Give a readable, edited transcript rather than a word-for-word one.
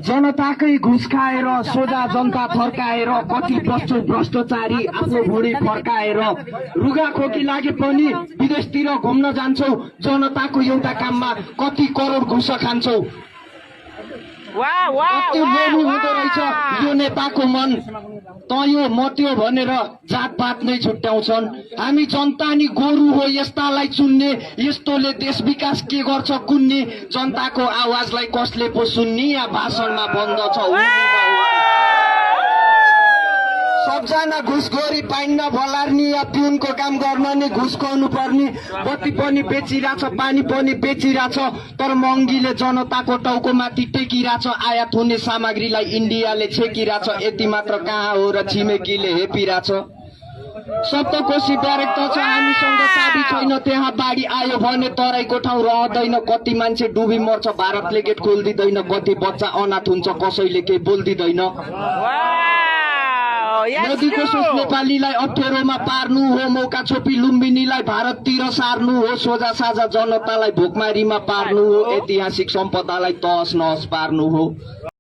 जनताकै घुस खाएर सोझा जनता फर्काएर कति भ्रष्टाचारी आफ्नो भुँडी फर्काएर रुगाखोकी लागे पनि विदेशतिर घुम्न जान्छौ, जनताको एउटा काममा कति करोड घुस खान्छौ। कति मोलु हुँदो रहेछ यो नेताको मन। तँ यो मत्यो भनेर जातपात नै छुट्याउँछन्। हामी जनता नि गोरु हो यस्तालाई चुन्ने, यस्तोले देश विकास के गर्छ कुन्ने। जनताको आवाजलाई कसले पो सुन्ने या भाषणमा बन्द छ। सबजना घुसखोरी पाइन्न भलार्नी या पिउनको काम गर्न नि घुस खुवाउनु पर्ने। बत्ती पनि बेचिरहेछ, पानी पनि बेचिरहेछ, तर महँगीले जनताको टाउकोमाथि टेकिरहेछ। आयात हुने सामग्रीलाई इन्डियाले छेकिरहेछ। यति मात्र कहाँ हो र छिमेकीले हेपिरहेछ। सप्तकोशी ब्यारेक त छ, हामीसँग चाबी छैन। त्यहाँ बाढी आयो भने तराईको ठाउँ रहँदैन। कति मान्छे डुबी मर्छ, भारतले गेट खोलिदिँदैन। कति बच्चा अनाथ हुन्छ, कसैले केही बोल्दिँदैन। मोदीको सोच नेपालीलाई अप्ठ्यारोमा पार्नु हो, मौका छोपी लुम्बिनीलाई भारततिर सार्नु हो, सोझा साझा जनतालाई भोकमारीमा पार्नु हो, ऐतिहासिक सम्पदालाई तहस नहस पार्नु हो।